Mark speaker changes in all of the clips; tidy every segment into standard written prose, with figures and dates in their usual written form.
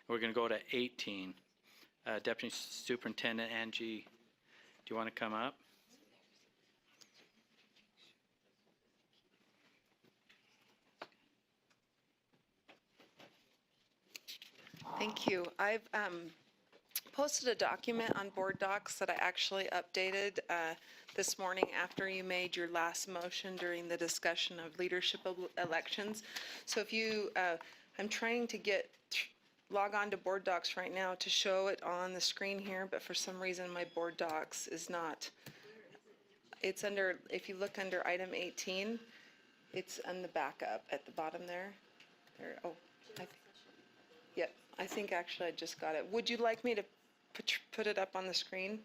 Speaker 1: We're going to go to 18. Deputy Superintendent Angie, do you want to come up?
Speaker 2: Thank you. I've posted a document on Board Docs that I actually updated this morning after you made your last motion during the discussion of leadership elections. So if you, I'm trying to log on to Board Docs right now to show it on the screen here, but for some reason my Board Docs is not. It's under, if you look under item 18, it's on the backup at the bottom there. Oh, yep. I think actually I just got it. Would you like me to put it up on the screen?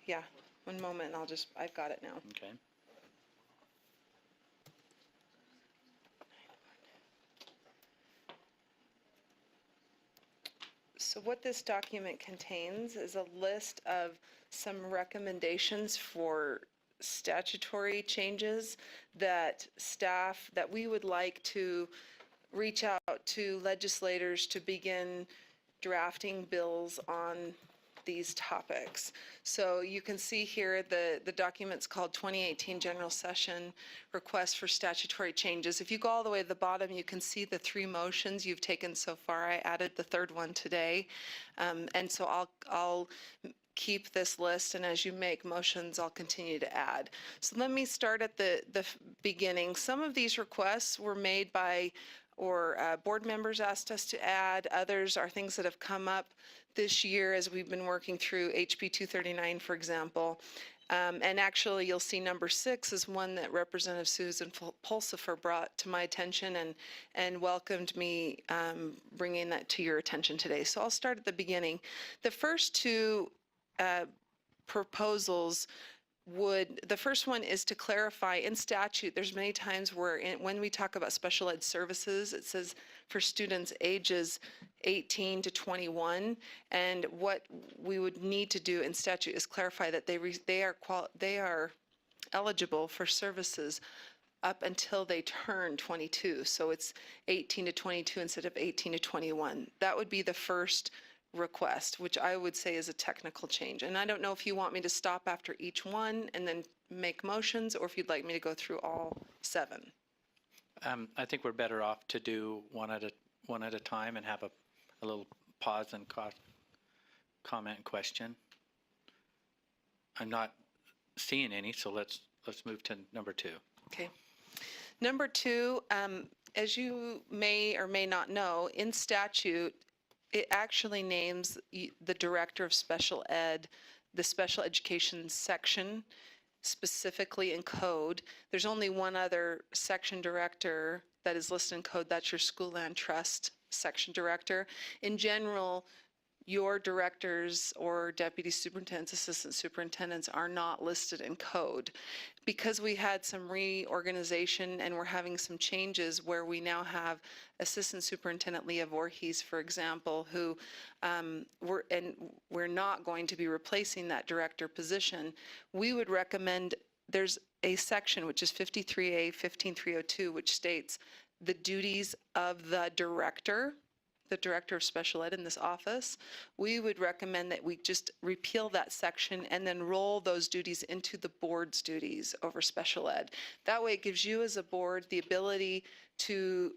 Speaker 2: Yeah, one moment and I've got it now.
Speaker 1: Okay.
Speaker 2: So what this document contains is a list of some recommendations for statutory changes that we would like to reach out to legislators to begin drafting bills on these topics. So you can see here the document's called 2018 General Session Request for Statutory Changes. If you go all the way to the bottom, you can see the 3 motions you've taken so far. I added the 3rd one today. And so I'll keep this list, and as you make motions, I'll continue to add. So let me start at the beginning. Some of these requests were made by board members asked us to add. Others are things that have come up this year as we've been working through HB 239, for example. And actually, you'll see number 6 is one that Representative Susan Pulsifer brought to my attention and welcomed me bringing that to your attention today. So I'll start at the beginning. The first 2 proposals the first one is to clarify in statute. There's many times where when we talk about special ed services, it says for students ages 18 to 21, and what we would need to do in statute is clarify that they are eligible for services up until they turn 22. So it's 18 to 22 instead of 18 to 21. That would be the first request, which I would say is a technical change. And I don't know if you want me to stop after each one and then make motions, or if you'd like me to go through all 7.
Speaker 1: I think we're better off to do one at a time and have a little pause and comment and question. I'm not seeing any, so let's move to number 2.
Speaker 2: Okay. Number 2, as you may or may not know, in statute, it actually names the director of special ed, the special education section, specifically in code. There's only one other section director that is listed in code. That's your school land trust section director. In general, your directors or deputy superintendents, assistant superintendents are not listed in code. Because we had some reorganization and we're having some changes where we now have Assistant Superintendent Leah Voorhees, for example, who we're not going to be replacing that director position. We would recommend, there's a section which is 53A 15302, which states the duties of the director of special ed in this office. We would recommend that we just repeal that section and then roll those duties into the board's duties over special ed. That way it gives you as a board the ability to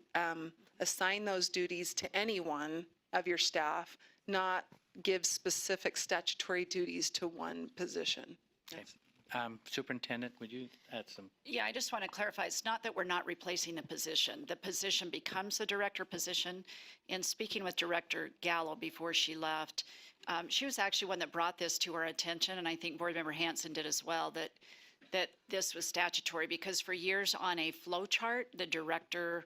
Speaker 2: assign those duties to anyone of your staff, not give specific statutory duties to one position.
Speaker 1: Okay. Superintendent, would you add some?
Speaker 3: Yeah, I just want to clarify, it's not that we're not replacing the position. The position becomes the director position. In speaking with Director Gallo before she left, she was actually one that brought this to our attention, and I think Board Member Hansen did as well, that this was statutory, because for years on a flow chart, the director,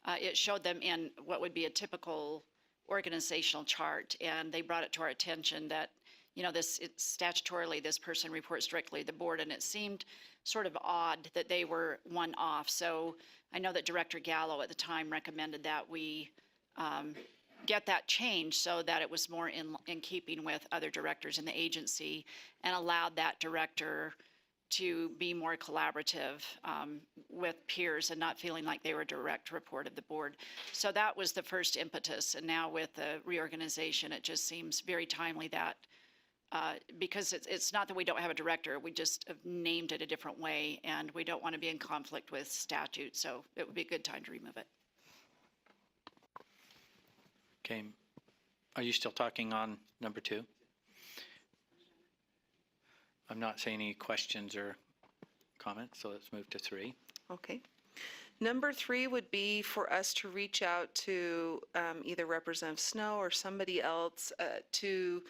Speaker 3: it showed them in what would be a typical organizational chart, and they brought it to our attention that statutorily, this person reports directly to the board, and it seemed sort of odd that they were one off. So I know that Director Gallo at the time recommended that we get that changed so that it was more in keeping with other directors in the agency and allowed that director to be more collaborative with peers and not feeling like they were a direct report of the board. So that was the first impetus. And now with the reorganization, it just seems very timely that because it's not that we don't have a director, we just have named it a different way, and we don't want to be in conflict with statute. So it would be a good time to remove it.
Speaker 1: Okay. Are you still talking on number 2? I'm not seeing any questions or comments, so let's move to 3.
Speaker 2: Okay. Number 3 would be for us to reach out to either Representative Snow or somebody else to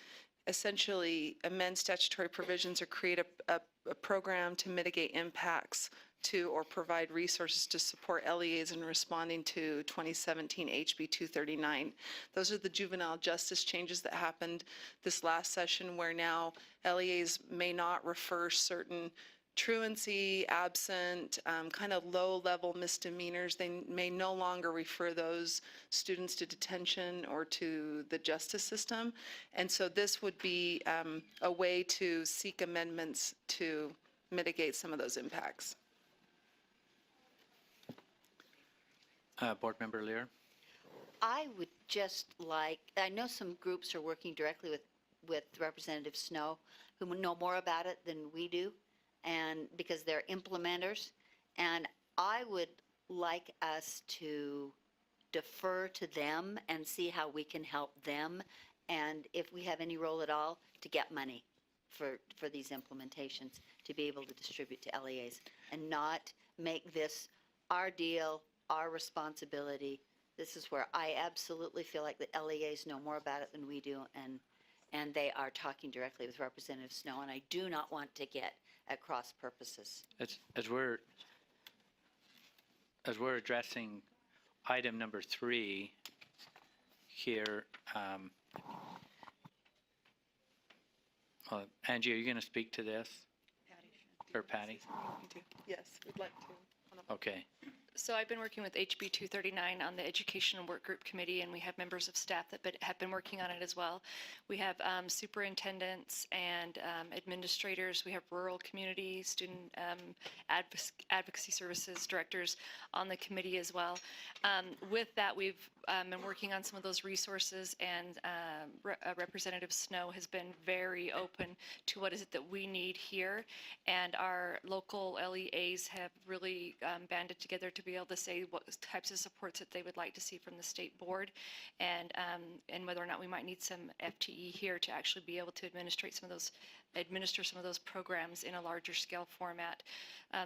Speaker 2: essentially amend statutory provisions or create a program to mitigate impacts to or provide resources to support LEAs in responding to 2017 HB 239. Those are the juvenile justice changes that happened this last session, where now LEAs may not refer certain truancy, absent, kind of low-level misdemeanors. They may no longer refer those students to detention or to the justice system. And so this would be a way to seek amendments to mitigate some of those impacts.
Speaker 1: Board Member Lear?
Speaker 4: I would just like, I know some groups are working directly with Representative Snow, who know more about it than we do, and because they're implementers. And I would like us to defer to them and see how we can help them, and if we have any role at all, to get money for these implementations, to be able to distribute to LEAs, and not make this our deal, our responsibility. This is where I absolutely feel like the LEAs know more about it than we do, and they are talking directly with Representative Snow, and I do not want to get at cross purposes.
Speaker 1: As we're addressing item number 3 here, Angie, are you going to speak to this? Or Patty?
Speaker 2: Yes, we'd like to.
Speaker 1: Okay.
Speaker 5: So I've been working with HB 239 on the Education and Work Group Committee, and we have members of staff that have been working on it as well. We have superintendents and administrators. We have rural community, student advocacy services directors on the committee as well. With that, we've been working on some of those resources, and Representative Snow has been very open to what is it that we need here, and our local LEAs have really banded together to be able to say what types of supports that they would like to see from the state board, and whether or not we might need some FTE here to actually be able to administer some of those programs in a larger scale format.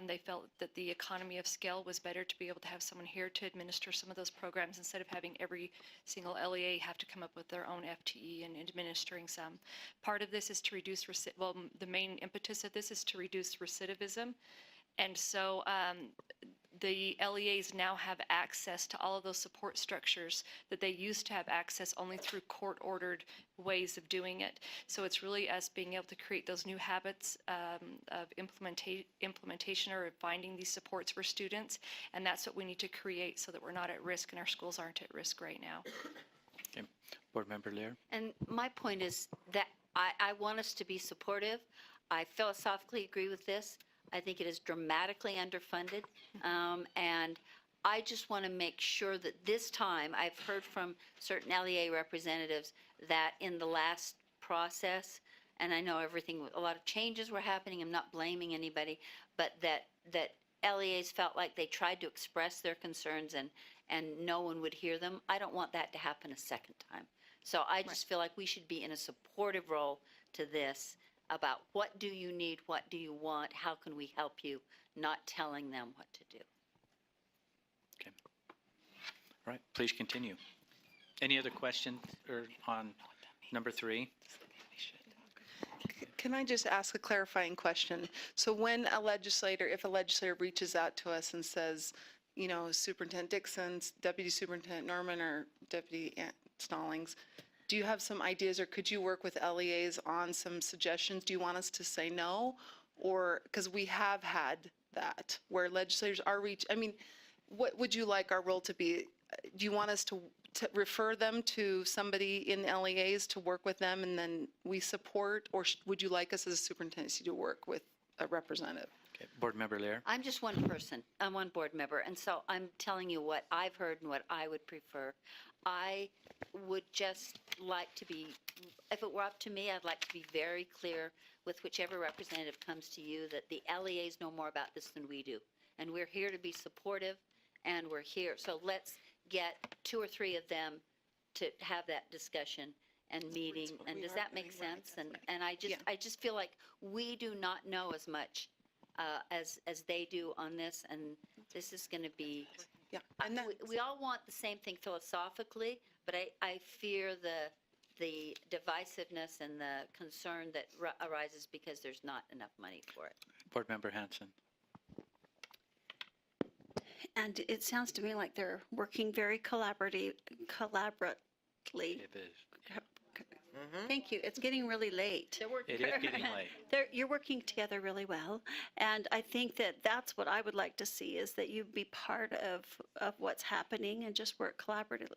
Speaker 5: They felt that the economy of scale was better to be able to have someone here to administer some of those programs instead of having every single LEA have to come up with their own FTE and administering some. Part of this is to reduce, the main impetus of this is to reduce recidivism. And so the LEAs now have access to all of those support structures that they used to have access only through court-ordered ways of doing it. So it's really us being able to create those new habits of implementation or finding these supports for students, and that's what we need to create so that we're not at risk and our schools aren't at risk right now.
Speaker 1: Okay. Board Member Lear?
Speaker 4: And my point is that I want us to be supportive. I philosophically agree with this. I think it is dramatically underfunded, and I just want to make sure that this time, I've heard from certain LEA representatives that in the last process, and I know a lot of changes were happening, I'm not blaming anybody, but that LEAs felt like they tried to express their concerns and no one would hear them. I don't want that to happen a second time. So I just feel like we should be in a supportive role to this, about what do you need, what do you want, how can we help you, not telling them what to do.
Speaker 1: Okay. All right, please continue. Any other questions on number 3?
Speaker 2: Can I just ask a clarifying question? So when if a legislator reaches out to us and says, you know, Superintendent Dixon, Deputy Superintendent Norman, or Deputy Stallings, do you have some ideas, or could you work with LEAs on some suggestions? Do you want us to say no? Or, because we have had that, where legislators are what would you like our role to be? Do you want us to refer them to somebody in LEAs to work with them and then we support? Or would you like us as a superintendency to work with a representative.
Speaker 1: Okay, Board Member Lear?
Speaker 4: I'm just one person. I'm one board member. And so I'm telling you what I've heard and what I would prefer. I would just like to be, if it were up to me, I'd like to be very clear with whichever representative comes to you that the LEAs know more about this than we do. And we're here to be supportive, and we're here. So let's get 2 or 3 of them to have that discussion and meeting. And does that make sense? And I just feel like we do not know as much as they do on this, and this is going to be,
Speaker 2: Yeah. And that,
Speaker 4: we all want the same thing philosophically, but I fear the divisiveness and the concern that arises because there's not enough money for it.
Speaker 1: Board Member Hanson?
Speaker 6: And it sounds to me like they're working very collaboratively.
Speaker 1: It is.
Speaker 6: Thank you. It's getting really late.
Speaker 1: It is getting late.
Speaker 6: You're working together really well. And I think that that's what I would like to see, is that you be part of what's happening and just work collaboratively.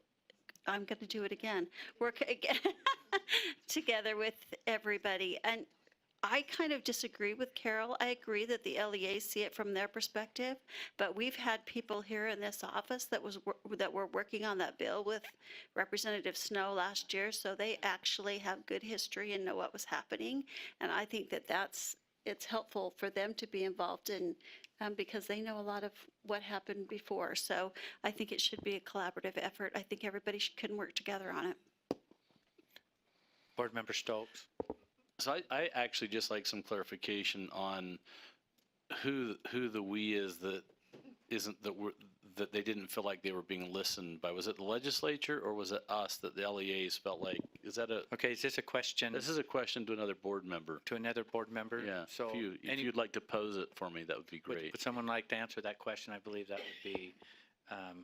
Speaker 6: I'm going to do it again. Work again together with everybody. And I kind of disagree with Carol. I agree that the LEAs see it from their perspective, but we've had people here in this office that were working on that bill with Representative Snow last year, so they actually have good history and know what was happening. And I think that it's helpful for them to be involved in, because they know a lot of what happened before. So I think it should be a collaborative effort. I think everybody can work together on it.
Speaker 1: Board Member Stokes?
Speaker 7: So I actually just like some clarification on who the we is that isn't that they didn't feel like they were being listened by. Was it the legislature or was it us that the LEAs felt like? Is that a?
Speaker 1: Okay, is this a question
Speaker 7: This is a question to another board member.
Speaker 1: to another board member?
Speaker 7: Yeah.
Speaker 1: So
Speaker 7: if you'd like to pose it for me, that would be great.
Speaker 1: would someone like to answer that question? I believe that would be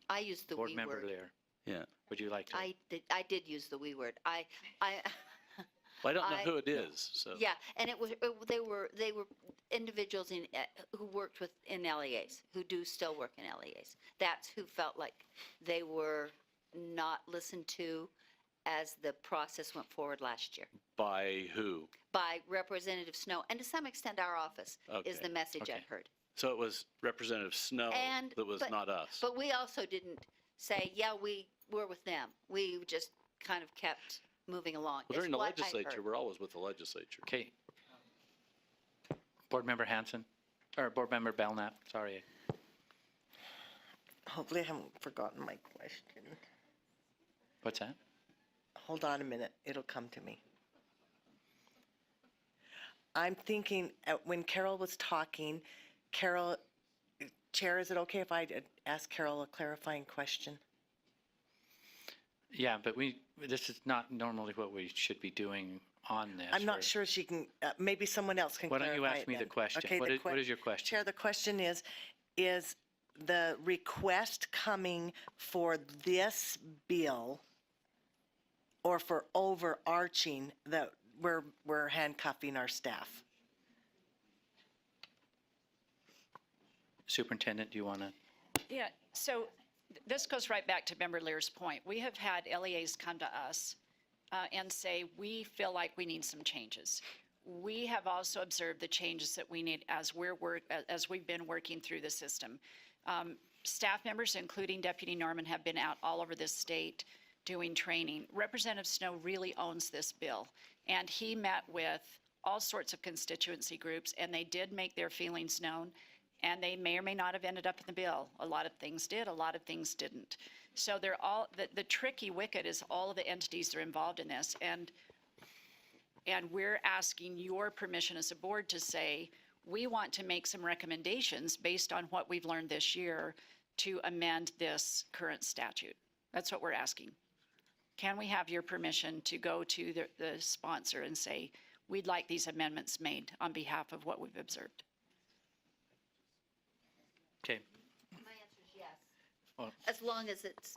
Speaker 4: I used the
Speaker 1: Board
Speaker 4: we
Speaker 1: Member
Speaker 4: word.
Speaker 1: Lear.
Speaker 7: Yeah.
Speaker 1: Would you like to?
Speaker 4: I did use the we word.
Speaker 7: Well, I don't know
Speaker 4: I-
Speaker 7: who it is. So.
Speaker 4: Yeah, and they were individuals who worked in LEAs, who do still work in LEAs. That's who felt like they were not listened to as the process went forward last year
Speaker 7: By who?
Speaker 4: by Representative Snow, and to some extent our office is
Speaker 7: Okay,
Speaker 4: the message
Speaker 1: okay.
Speaker 4: I've heard.
Speaker 7: So it was Representative Snow that was not us.
Speaker 4: But we also didn't say, yeah, we were with them. We just kind of kept moving along.
Speaker 7: Well, during
Speaker 4: is
Speaker 7: the
Speaker 4: what I
Speaker 7: legislature,
Speaker 4: heard.
Speaker 7: we're always with the legislature.
Speaker 1: Okay. Board Member Hanson, or Board Member Belknap, sorry.
Speaker 8: Hopefully I haven't forgotten my question.
Speaker 1: What's that?
Speaker 8: Hold on a minute, it'll come to me. I'm thinking, when Carol was talking, Carol, Chair, is it okay if I ask Carol a clarifying question?
Speaker 1: Yeah, but this is not normally what we should be doing on this.
Speaker 8: I'm not
Speaker 1: We're-
Speaker 8: sure she can, maybe someone else can
Speaker 1: Why
Speaker 8: clarify
Speaker 1: don't you ask
Speaker 8: it
Speaker 1: me the
Speaker 8: then.
Speaker 1: question?
Speaker 8: Okay,
Speaker 1: What
Speaker 8: the
Speaker 1: is your question?
Speaker 8: Chair, the question is the request coming for this bill or for overarching that we're handcuffing our staff?
Speaker 1: Superintendent, do you want to?
Speaker 3: Yeah, so this goes right back to Member Lear's point. We have had LEAs come to us and say, we feel like we need some changes. We have also observed the changes that we need as we've been working through the system. Staff members, including Deputy Norman, have been out all over this state doing training. Representative Snow really owns this bill, and he met with all sorts of constituency groups, and they did make their feelings known, and they may or may not have ended up in the bill. A lot of things did, a lot of things didn't. So they're all, the tricky wicket is all of the entities that are involved in this, and we're asking your permission as a board to say, we want to make some recommendations based on what we've learned this year to amend this current statute. That's what we're asking. Can we have your permission to go to the sponsor and say, we'd like these amendments made on behalf of what we've observed?
Speaker 1: Okay.
Speaker 4: My answer is yes,
Speaker 1: Well,
Speaker 4: as long as it's,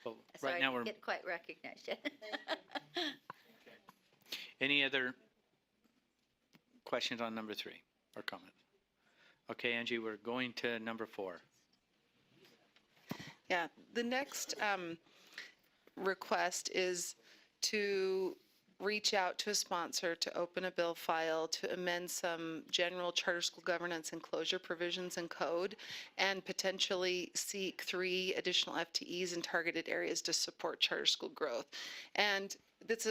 Speaker 1: well,
Speaker 4: sorry,
Speaker 1: right
Speaker 4: I
Speaker 1: now
Speaker 4: didn't
Speaker 1: we're,
Speaker 4: get quite recognized yet.
Speaker 1: any other questions on number 3 or comments? Okay, Angie, we're going to number 4.
Speaker 2: Yeah, the next request is to reach out to a sponsor to open a bill file to amend some general charter school governance and closure provisions and code, and potentially seek 3 additional FTEs in targeted areas to support charter school growth. And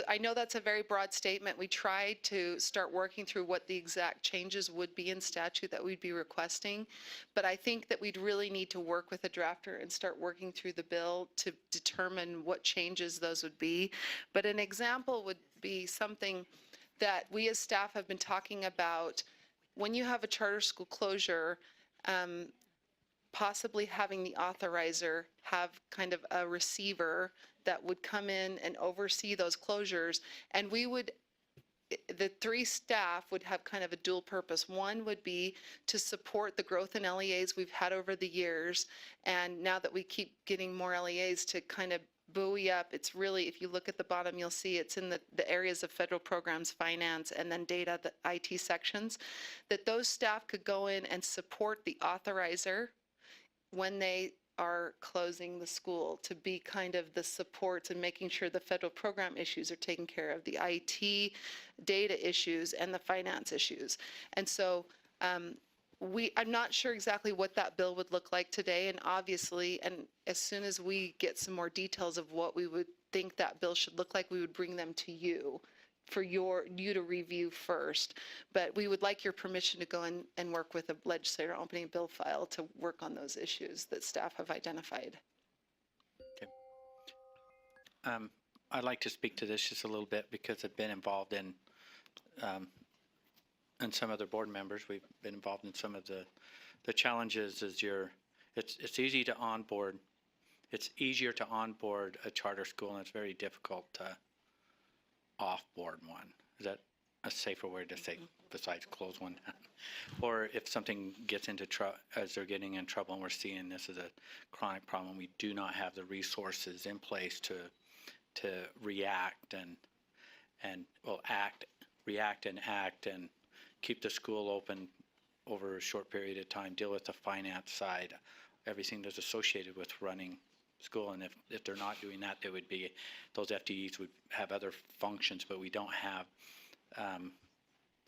Speaker 2: I know that's a very broad statement. We tried to start working through what the exact changes would be in statute that we'd be requesting, but I think that we'd really need to work with a drafter and start working through the bill to determine what changes those would be. But an example would be something that we as staff have been talking about. When you have a charter school closure, possibly having the authorizer have kind of a receiver that would come in and oversee those closures. And the 3 staff would have kind of a dual purpose. One would be to support the growth in LEAs we've had over the years. And now that we keep getting more LEAs to kind of buoy up, it's really, if you look at the bottom, you'll see it's in the areas of federal programs, finance, and then data, the IT sections, that those staff could go in and support the authorizer when they are closing the school, to be kind of the supports and making sure the federal program issues are taken care of, the IT data issues and the finance issues. And so I'm not sure exactly what that bill would look like today, and obviously, and as soon as we get some more details of what we would think that bill should look like, we would bring them to you for you to review first. But we would like your permission to go in and work with a legislator opening a bill file to work on those issues that staff have identified.
Speaker 1: I'd like to speak to this just a little bit because I've been involved in, and some other board members, we've been involved in some of the challenges is it's easy to onboard. It's easier to onboard a charter school, and it's very difficult to off-board one. Is that a safer word to say besides close one down? Or if something gets into trouble, as they're getting in trouble, and we're seeing this as a chronic problem, we do not have the resources in place to react and react and act and keep the school open over a short period of time, deal with the finance side, everything that's associated with running school. And if they're not doing that, they would be, those FTEs would have other functions, but we don't have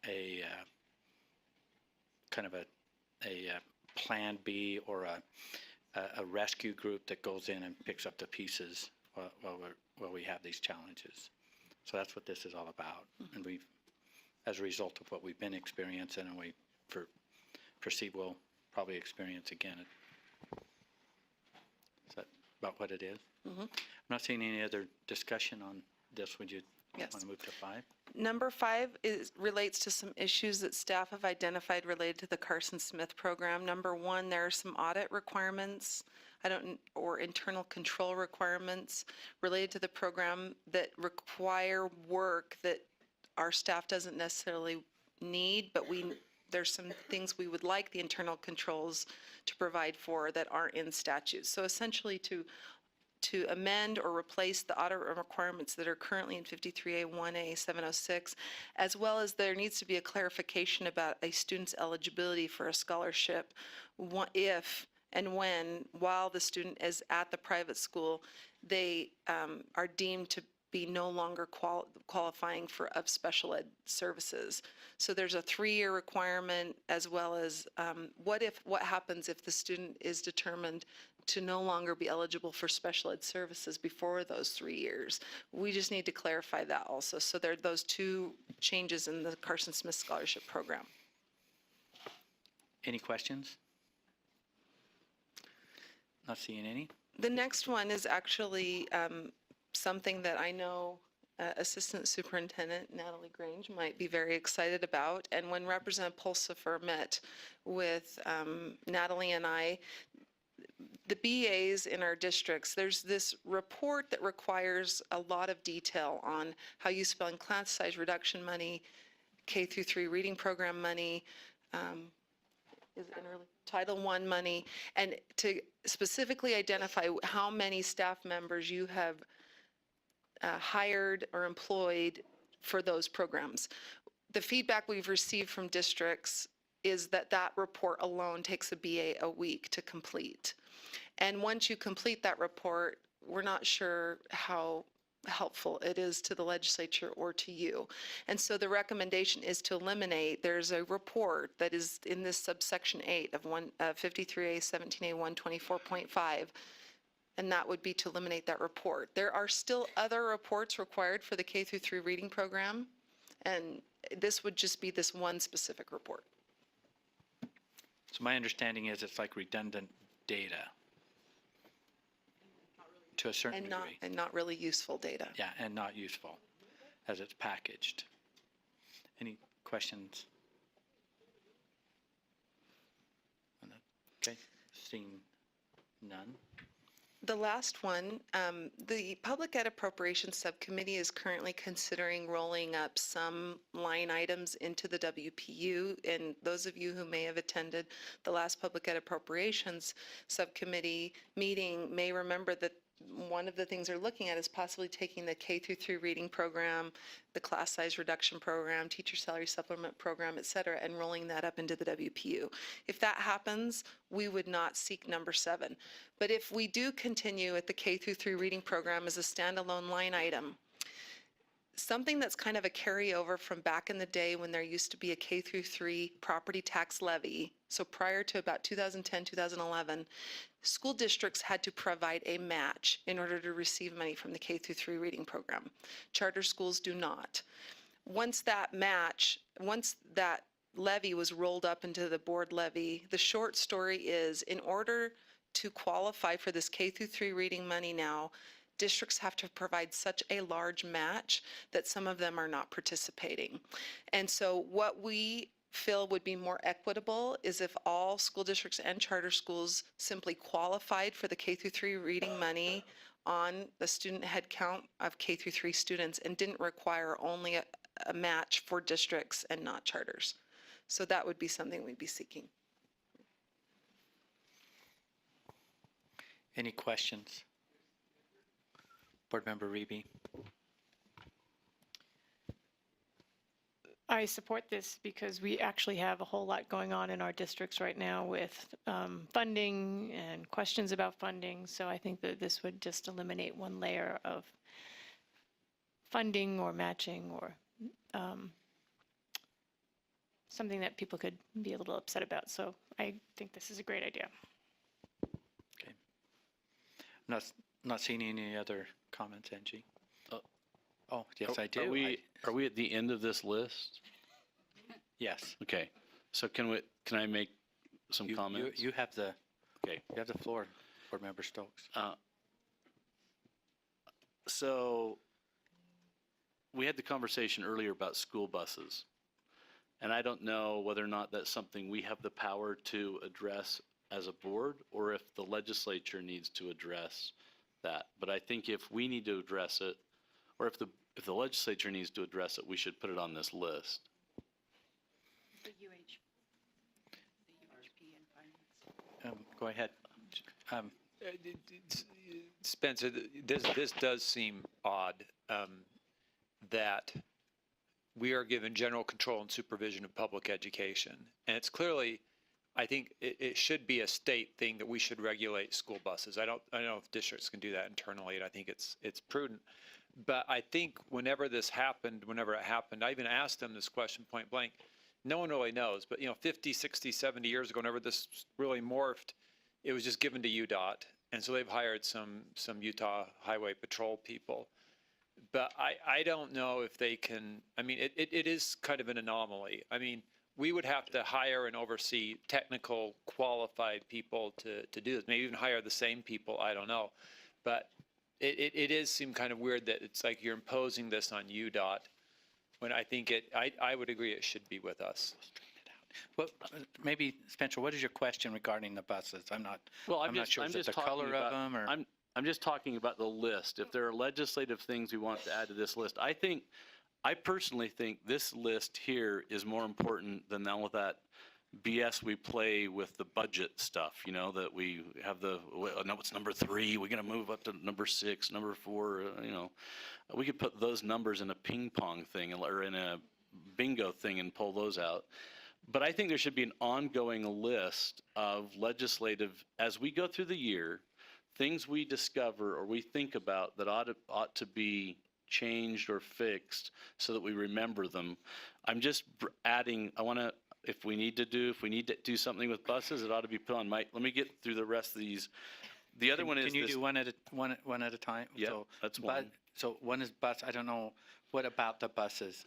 Speaker 1: a kind of a plan B or a rescue group that goes in and picks up the pieces while we have these challenges. So that's what this is all about. And we've, as a result of what we've been experiencing, and we perceive we'll probably experience again. Is that about what it is?
Speaker 2: Mm-hmm.
Speaker 1: I'm not seeing any other discussion on this. Would you
Speaker 2: Yes.
Speaker 1: want to move to 5?
Speaker 2: Number 5 relates to some issues that staff have identified related to the Carson Smith program. Number 1, there are some audit requirements, or internal control requirements related to the program that require work that our staff doesn't necessarily need, but there's some things we would like the internal controls to provide for that aren't in statute. So essentially to amend or replace the audit requirements that are currently in 53A1A 706, as well as there needs to be a clarification about a student's eligibility for a scholarship if and when, while the student is at the private school, they are deemed to be no longer qualifying for special ed services. So there's a 3-year requirement, as well as what happens if the student is determined to no longer be eligible for special ed services before those 3 years. We just need to clarify that also. So there are those 2 changes in the Carson Smith Scholarship Program.
Speaker 1: Any questions? Not seeing any.
Speaker 2: The next one is actually something that I know Assistant Superintendent Natalie Grange might be very excited about. And when Representative Pulsifer met with Natalie and I, the BAs in our districts, there's this report that requires a lot of detail on how you spend class size reduction money, K-3 reading program money, Title I money, and to specifically identify how many staff members you have hired or employed for those programs. The feedback we've received from districts is that that report alone takes a BA a week to complete. And once you complete that report, we're not sure how helpful it is to the legislature or to you. And so the recommendation is to eliminate, there's a report that is in this subsection 8 of 53A 17A 124.5, and that would be to eliminate that report. There are still other reports required for the K through 3 reading program, and this would just be this one specific report.
Speaker 1: So my understanding is it's like redundant data to a certain degree.
Speaker 2: And not really useful data.
Speaker 1: Yeah, and not useful as it's packaged. Any questions? On that? Okay, seeing none.
Speaker 2: The last one, the Public Ed Appropriations Subcommittee is currently considering rolling up some line items into the WPU. And those of you who may have attended the last Public Ed Appropriations Subcommittee meeting may remember that one of the things they're looking at is possibly taking the K through 3 reading program, the class size reduction program, teacher salary supplement program, et cetera, and rolling that up into the WPU. If that happens, we would not seek number 7. But if we do continue at the K through 3 reading program as a standalone line item, something that's kind of a carryover from back in the day when there used to be a K through 3 property tax levy. So prior to about 2010, 2011, school districts had to provide a match in order to receive money from the K through 3 reading program. Charter schools do not. Once that levy was rolled up into the board levy, the short story is, in order to qualify for this K through 3 reading money now, districts have to provide such a large match that some of them are not participating. And so what we feel would be more equitable is if all school districts and charter schools simply qualified for the K through 3 reading money on the student head count of K through 3 students and didn't require only a match for districts and not charters. So that would be something we'd be seeking.
Speaker 1: Any questions? Board Member Reby.
Speaker 9: I support this because we actually have a whole lot going on in our districts right now with funding and questions about funding. So I think that this would just eliminate one layer of funding or matching or something that people could be a little upset about. So I think this is a great idea.
Speaker 1: Okay. Not seeing any other comments, Angie. Oh, yes, I do.
Speaker 7: Are we at the end of this list?
Speaker 1: Yes.
Speaker 7: Okay, so can I make some comments?
Speaker 1: You have the
Speaker 7: Okay.
Speaker 1: You have the floor, Board Member Stokes.
Speaker 7: So we had the conversation earlier about school buses. And I don't know whether or not that's something we have the power to address as a board or if the legislature needs to address that. But I think if we need to address it, or if the legislature needs to address it, we should put it on this list.
Speaker 3: The UHP and finance.
Speaker 1: Go ahead.
Speaker 10: Spencer, this does seem odd that we are given general control and supervision of public education. And it's clearly, I think it should be a state thing that we should regulate school buses. I don't know if districts can do that internally, and I think it's prudent. But I think whenever it happened, I even asked them this question point blank. No one really knows, but 50, 60, 70 years ago, whenever this really morphed, it was just given to UDOT. And so they've hired some Utah Highway Patrol people. But I don't know if they can, it is kind of an anomaly. We would have to hire and oversee technical qualified people to do this, maybe even hire the same people, I don't know. But it is seem kind of weird that it's like you're imposing this on UDOT when I think I would agree it should be with us.
Speaker 1: Well, maybe Spencer, what is your question regarding the buses? I'm not sure. Is it the color of them or?
Speaker 7: I'm just talking about the list. If there are legislative things we want to add to this list, I personally think this list here is more important than all of that BS we play with the budget stuff, that we have no, it's number 3, we're going to move up to number 6, number 4, we could put those numbers in a ping pong thing or in a bingo thing and pull those out. But I think there should be an ongoing list of legislative, as we go through the year, things we discover or we think about that ought to be changed or fixed so that we remember them. I'm just adding, if we need to do something with buses, it ought to be put on let me get through the rest of these. The other one is
Speaker 1: Can you
Speaker 7: this.
Speaker 1: do one at a time?
Speaker 7: Yeah,
Speaker 1: So,
Speaker 7: that's one.
Speaker 1: So one is bus, I don't know, what about the buses?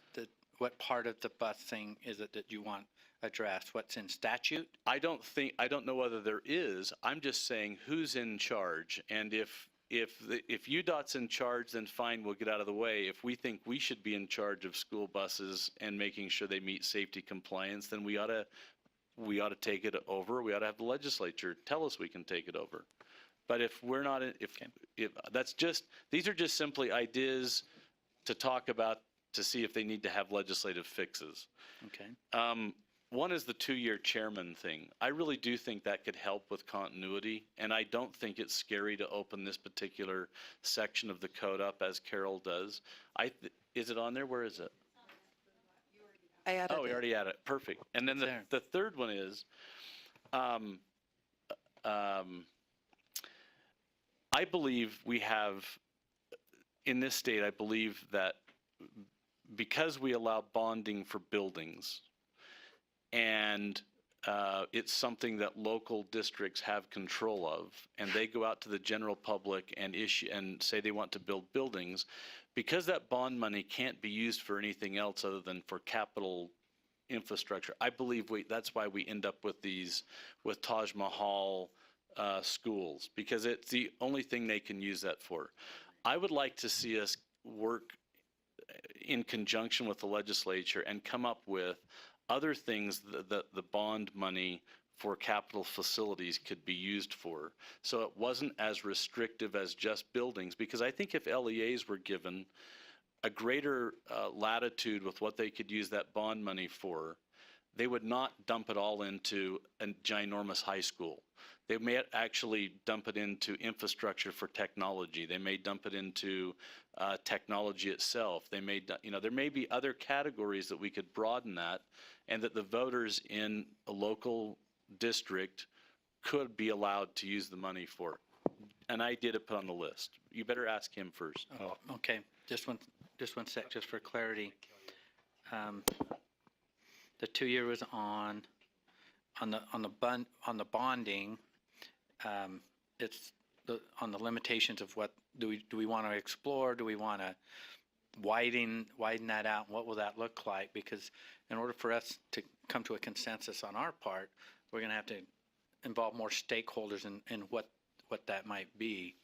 Speaker 1: What part of the bus thing is it that you want addressed? What's in statute?
Speaker 7: I don't know whether there is. I'm just saying who's in charge. And if UDOT's in charge, then fine, we'll get out of the way. If we think we should be in charge of school buses and making sure they meet safety compliance, then we ought to take it over. We ought to have the legislature tell us we can take it over. But if we're not, if that's just, these are just simply ideas to talk about to see if they need to have legislative fixes.
Speaker 1: Okay.
Speaker 7: One is the 2-year chairman thing. I really do think that could help with continuity, and I don't think it's scary to open this particular section of the code up as Carol does. Is it on there? Where is it?
Speaker 2: I added
Speaker 7: Oh, we
Speaker 2: it.
Speaker 7: already had it. Perfect. And then
Speaker 1: There.
Speaker 7: the third one is, I believe we have, in this state, I believe that because we allow bonding for buildings, and it's something that local districts have control of, and they go out to the general public and say they want to build buildings, because that bond money can't be used for anything else other than for capital infrastructure. I believe that's why we end up with Taj Mahal schools, because it's the only thing they can use that for. I would like to see us work in conjunction with the legislature and come up with other things that the bond money for capital facilities could be used for. So it wasn't as restrictive as just buildings, because I think if LEAs were given a greater latitude with what they could use that bond money for, they would not dump it all into a ginormous high school. They may actually dump it into infrastructure for technology. They may dump it into technology itself. They may, there may be other categories that we could broaden that, and that the voters in a local district could be allowed to use the money for. And I did put on the list. You better ask him first.
Speaker 1: Oh, okay. Just one sec, just for clarity. The 2-year was on the bonding. It's on the limitations of what do we want to explore? Do we want to widen that out? What will that look like? Because in order for us to come to a consensus on our part, we're going to have to involve more stakeholders in what that might be.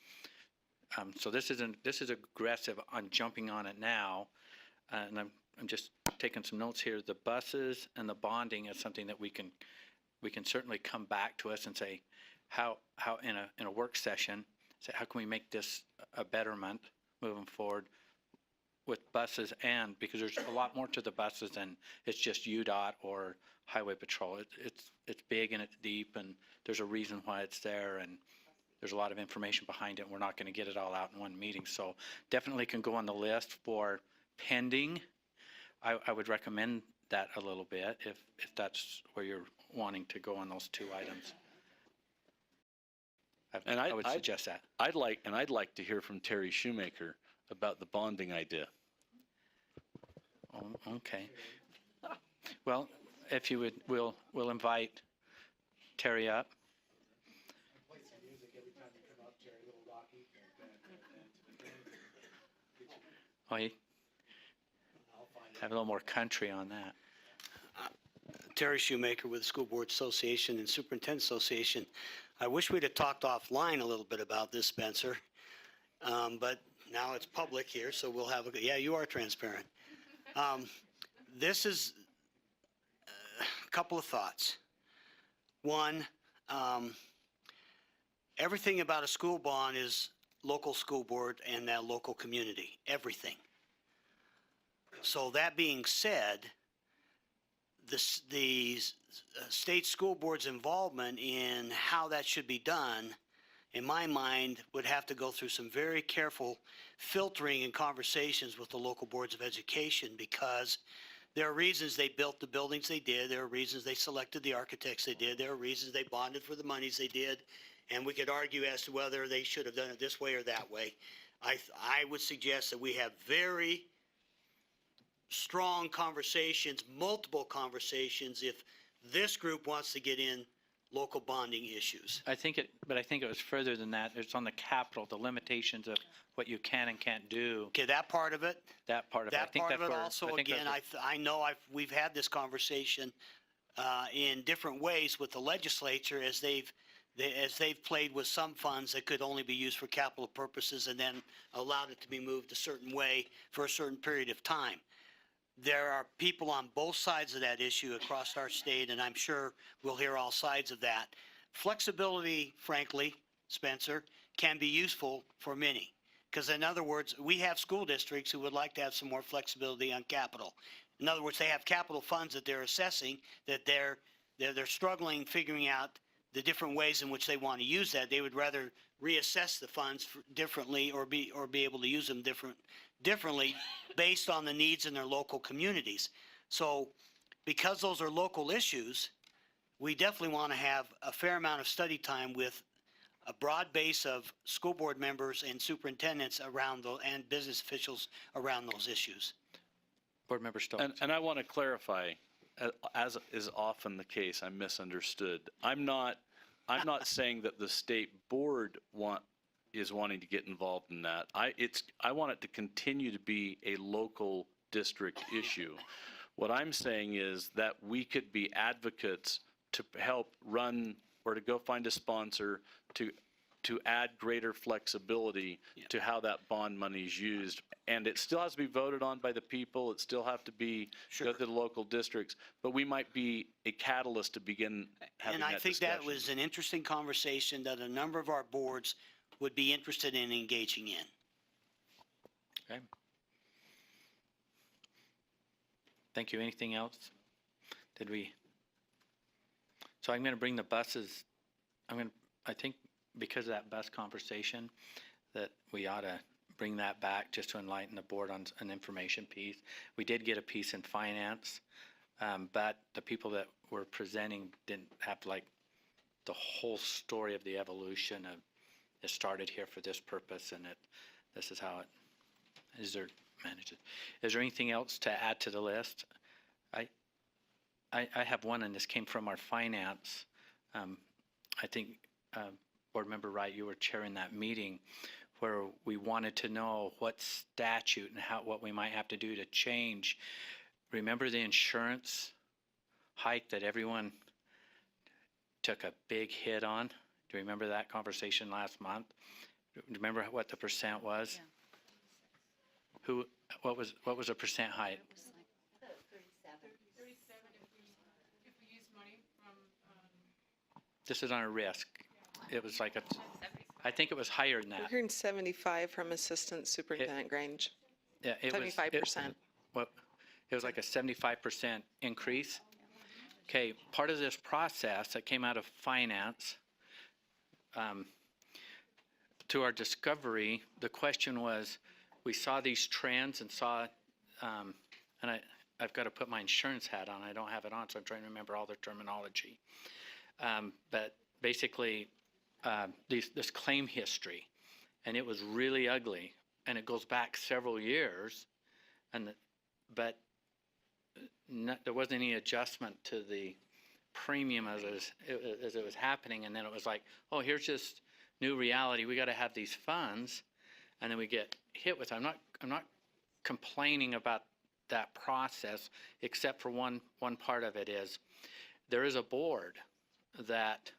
Speaker 1: So this is aggressive on jumping on it now, and I'm just taking some notes here. The buses and the bonding is something that we can certainly come back to us and say how in a work session, say how can we make this a betterment moving forward with buses, and because there's a lot more to the buses than it's just UDOT or Highway Patrol. It's big and it's deep, and there's a reason why it's there, and there's a lot of information behind it, and we're not going to get it all out in one meeting. So definitely can go on the list for pending. I would recommend that a little bit if that's where you're wanting to go on those 2 items. I would suggest that.
Speaker 7: I'd like to hear from Terry Shoemaker about the bonding idea.
Speaker 1: Oh, okay. Well, if you would, we'll invite Terry up. Oh, you have a little more country on that.
Speaker 11: Terry Shoemaker with the School Board Association and Superintendent Association. I wish we'd have talked offline a little bit about this, Spencer, but now it's public here, so we'll have yeah, you are transparent. This is a couple of thoughts. One, everything about a school bond is local school board and that local community, everything. So that being said, the state school board's involvement in how that should be done, in my mind, would have to go through some very careful filtering and conversations with the local boards of education, because there are reasons they built the buildings they did, there are reasons they selected the architects they did, there are reasons they bonded for the monies they did, and we could argue as to whether they should have done it this way or that way. I would suggest that we have very strong conversations, multiple conversations, if this group wants to get in local bonding issues.
Speaker 1: I think it was further than that. It's on the capital, the limitations of what you can and can't do,
Speaker 11: Okay, that part of it.
Speaker 1: that part of it. I
Speaker 11: That
Speaker 1: think
Speaker 11: part of
Speaker 1: that's
Speaker 11: it
Speaker 1: where-
Speaker 11: also,
Speaker 1: I think that's
Speaker 11: again,
Speaker 1: where-
Speaker 11: I know we've had this conversation in different ways with the legislature as they've played with some funds that could only be used for capital purposes and then allowed it to be moved a certain way for a certain period of time. There are people on both sides of that issue across our state, and I'm sure we'll hear all sides of that. Flexibility, frankly, Spencer, can be useful for many. Because in other words, we have school districts who would like to have some more flexibility on capital. In other words, they have capital funds that they're assessing, that they're struggling figuring out the different ways in which they want to use that. They would rather reassess the funds differently or be able to use them differently based on the needs in their local communities. So because those are local issues, we definitely want to have a fair amount of study time with a broad base of school board members and superintendents around and business officials around those issues.
Speaker 1: Board Member Stone.
Speaker 7: And I want to clarify, as is often the case, I'm misunderstood. I'm not saying that the state board is wanting to get involved in that. I want it to continue to be a local district issue. What I'm saying is that we could be advocates to help run or to go find a sponsor to add greater flexibility to how that bond money is used. And it still has to be voted on by the people. It still have to be go to the local districts. But we might be a catalyst to begin having
Speaker 11: And I
Speaker 7: that
Speaker 11: think
Speaker 7: discussion.
Speaker 11: that was an interesting conversation that a number of our boards would be interested in engaging in.
Speaker 1: Okay. Thank you. Anything else? So I'm going to bring the buses, I think because of that bus conversation, that we ought to bring that back just to enlighten the board on an information piece. We did get a piece in finance, but the people that were presenting didn't have like the whole story of the evolution of it started here for this purpose and this is how it is managed. Is there anything else to add to the list? I have one, and this came from our finance. I think, Board Member Wright, you were chairing that meeting where we wanted to know what statute and what we might have to do to change. Remember the insurance hike that everyone took a big hit on? Do you remember that conversation last month? Do you remember what the percent was? Yeah. What was the percent hike? This is on a risk. It was like I think it was higher than that.
Speaker 2: 175 from Assistant Superintendent Grange.
Speaker 1: Yeah, it was
Speaker 2: 75%.
Speaker 1: It was like a 75% increase. Okay, part of this process that came out of finance, to our discovery, the question was, we saw these trends and saw, and I've got to put my insurance hat on. I don't have it on, so I'm trying to remember all the terminology. But basically, this claim history, and it was really ugly, and it goes back several years, but there wasn't any adjustment to the premium as it was happening, and then it was like, oh, here's just new reality. We got to have these funds, and then we get hit with it. I'm not complaining about that process, except for one part of it is there is a board that,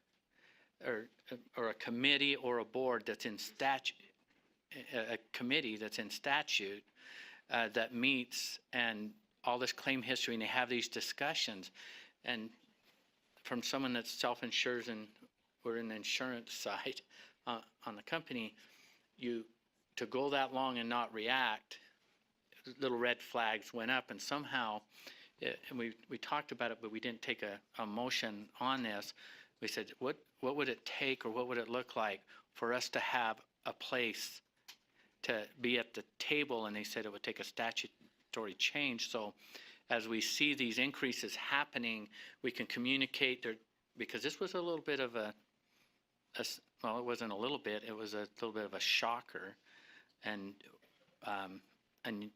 Speaker 1: or a committee or a board that's in statute, a committee that's in statute that meets and all this claim history, and they have these discussions. And from someone that self-insures, and we're in the insurance side on the company, to go that long and not react, little red flags went up, and somehow, and we talked about it, but we didn't take a motion on this. We said, what would it take, or what would it look like for us to have a place to be at the table? And they said it would take a statutory change. So as we see these increases happening, we can communicate there, because this was a little bit of well, it wasn't a little bit, it was a little bit of a shocker. And,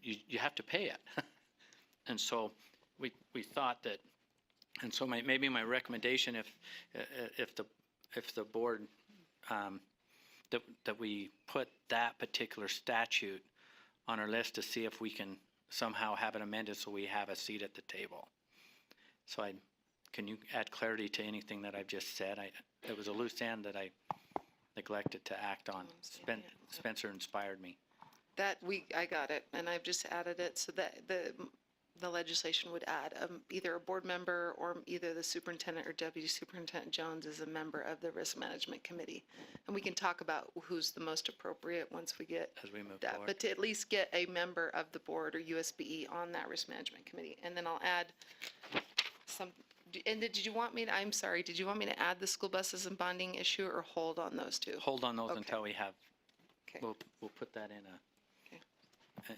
Speaker 1: you have to pay it. And so we thought that, and so maybe my recommendation, if the board, that we put that particular statute on our list to see if we can somehow have it amended so we have a seat at the table. So can you add clarity to anything that I've just said? It was a loose end that I neglected to act on. Spencer inspired me.
Speaker 2: I got it, and I've just added it so that the legislation would add either a board member or either the superintendent or deputy superintendent Jones is a member of the risk management committee. And we can talk about who's the most appropriate once we get
Speaker 1: As we move
Speaker 2: that,
Speaker 1: forward.
Speaker 2: but to at least get a member of the board or USBE on that risk management committee. And then I'll add some, and did you want me to, I'm sorry, did you want me to add the school buses and bonding issue or hold on those two?
Speaker 1: Hold on those
Speaker 2: Okay.
Speaker 1: until we have,
Speaker 2: Okay.
Speaker 1: we'll put that in
Speaker 2: Okay.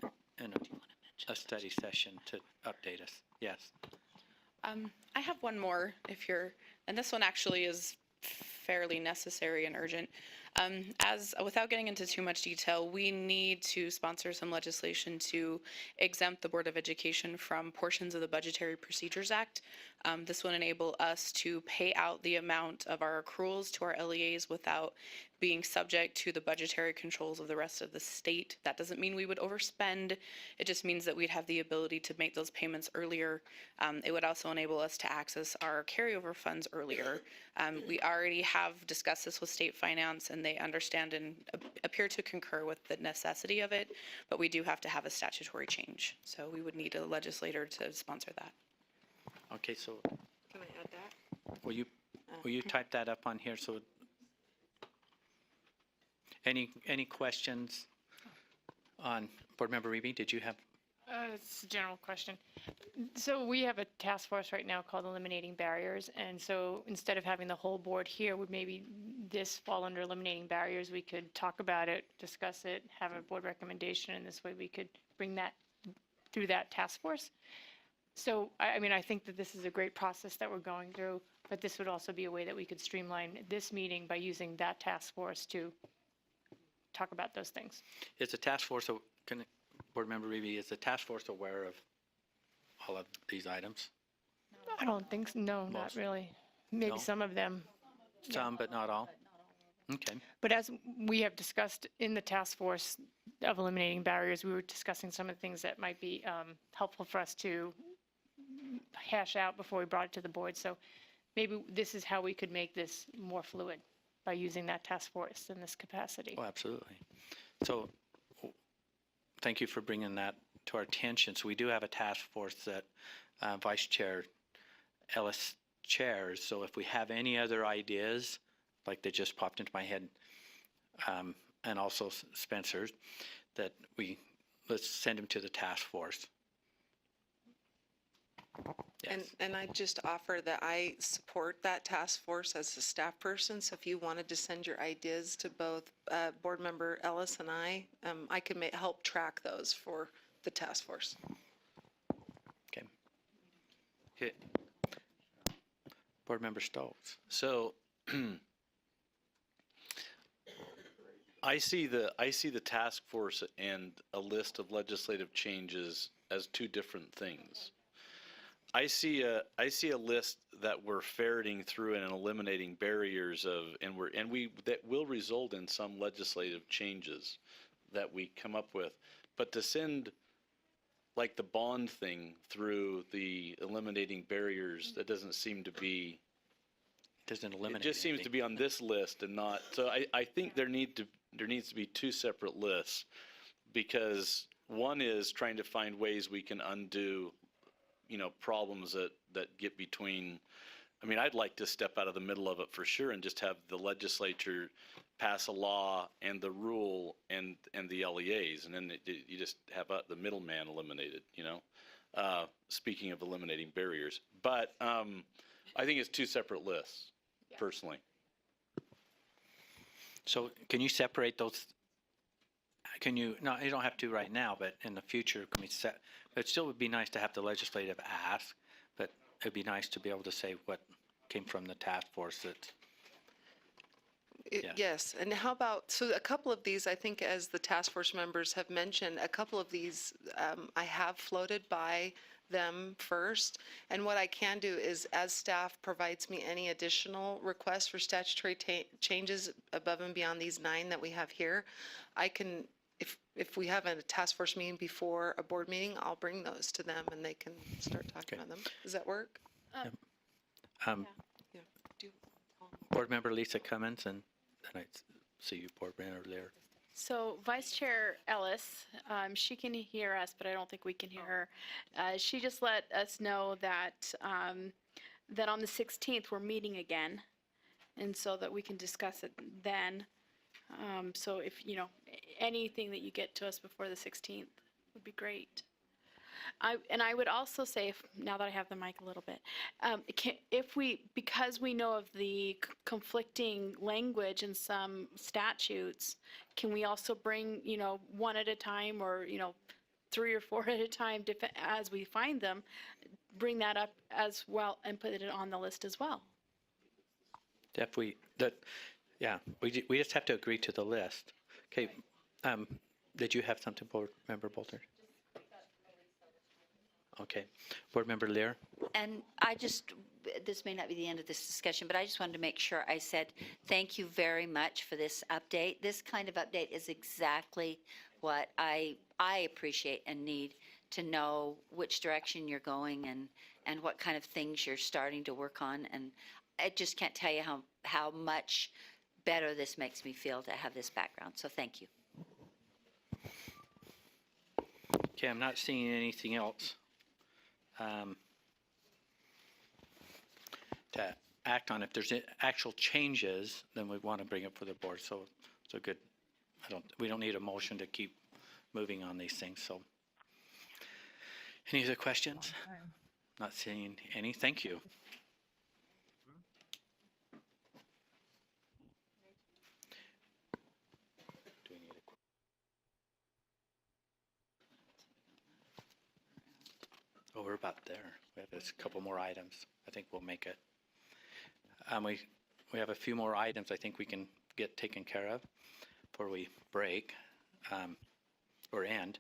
Speaker 1: a study session to update us. Yes.
Speaker 12: I have one more and this one actually is fairly necessary and urgent. Without getting into too much detail, we need to sponsor some legislation to exempt the Board of Education from portions of the Budgetary Procedures Act. This would enable us to pay out the amount of our accruals to our LEAs without being subject to the budgetary controls of the rest of the state. That doesn't mean we would overspend. It just means that we'd have the ability to make those payments earlier. It would also enable us to access our carryover funds earlier. We already have discussed this with state finance, and they understand and appear to concur with the necessity of it, but we do have to have a statutory change. So we would need a legislator to sponsor that.
Speaker 1: Okay, so
Speaker 2: Can I add that?
Speaker 1: will you type that up on here? So any questions on Board Member Reeby? Did you have?
Speaker 9: It's a general question. So we have a task force right now called Eliminating Barriers, and so instead of having the whole board here, would maybe this fall under Eliminating Barriers? We could talk about it, discuss it, have a board recommendation, and this way we could bring that through that task force. So, I mean, I think that this is a great process that we're going through, but this would also be a way that we could streamline this meeting by using that task force to talk about those things.
Speaker 1: Is the task force, Board Member Reeby, is the task force aware of all of these items?
Speaker 9: I don't think, no, not
Speaker 1: Most.
Speaker 9: really. Maybe
Speaker 1: No?
Speaker 9: some of them.
Speaker 1: Some, but not all? Okay.
Speaker 9: But as we have discussed in the task force of eliminating barriers, we were discussing some of the things that might be helpful for us to hash out before we brought it to the board. So maybe this is how we could make this more fluid, by using that task force in this capacity.
Speaker 1: Oh, absolutely. So thank you for bringing that to our attention. So we do have a task force that Vice Chair Ellis chairs. So if we have any other ideas, like they just popped into my head, and also Spencer's, that let's send them to the task force. Yes.
Speaker 2: And I just offer that I support that task force as a staff person. So if you wanted to send your ideas to both Board Member Ellis and I could help track those for the task force.
Speaker 1: Okay. Okay. Board Member Stokes.
Speaker 7: So I see the task force and a list of legislative changes as two different things. I see a list that we're ferreting through and eliminating barriers of, that will result in some legislative changes that we come up with. But to send like the bond thing through the eliminating barriers, that doesn't seem to be.
Speaker 1: Doesn't eliminate
Speaker 7: It just seems to be on this list and not. So I think there needs to be two separate lists, because one is trying to find ways we can undo, problems that get between. I mean, I'd like to step out of the middle of it for sure and just have the legislature pass a law and the rule and the LEAs, and then you just have the middleman eliminated. Speaking of eliminating barriers, but I think it's two separate lists, personally.
Speaker 1: So can you separate those? Can you, no, you don't have to right now, but in the future, can we set, it still would be nice to have the legislative ask, but it'd be nice to be able to say what came from the task force that, Yeah.
Speaker 2: Yes, and how about, so a couple of these, I think as the task force members have mentioned, a couple of these I have floated by them first. And what I can do is, as staff provides me any additional requests for statutory changes above and beyond these 9 that we have here, I can, if we have a task force meeting before a board meeting, I'll bring those to them and they can start talking about them. Does that work?
Speaker 1: Um,
Speaker 2: Yeah. Do-
Speaker 1: Board Member Lisa Cummins, and then I see you, Board Member Lear.
Speaker 13: So Vice Chair Ellis, she can hear us, but I don't think we can hear her. She just let us know that, that on the 16th, we're meeting again, and so that we can discuss it then. So if, you know, anything that you get to us before the 16th would be great. And I would also say, now that I have the mic a little bit, if we, because we know of the conflicting language in some statutes, can we also bring, you know, 1 at a time, or, you know, 3 or 4 at a time, as we find them, bring that up as well and put it on the list as well?
Speaker 1: If we, yeah, we just have to agree to the list. Okay, did you have something, Board Member Bolter? Okay, Board Member Lear?
Speaker 4: And I just, this may not be the end of this discussion, but I just wanted to make sure I said thank you very much for this update. This kind of update is exactly what I appreciate and need to know which direction you're going and what kind of things you're starting to work on. And I just can't tell you how much better this makes me feel to have this background. So thank you.
Speaker 1: Okay, I'm not seeing anything else to act on. If there's actual changes, then we want to bring it for the board. So good. We don't need a motion to keep moving on these things. So, any other questions? Not seeing any. Thank you. Oh, we're about there. We have a couple more items. I think we'll make it. We have a few more items I think we can get taken care of before we break or end.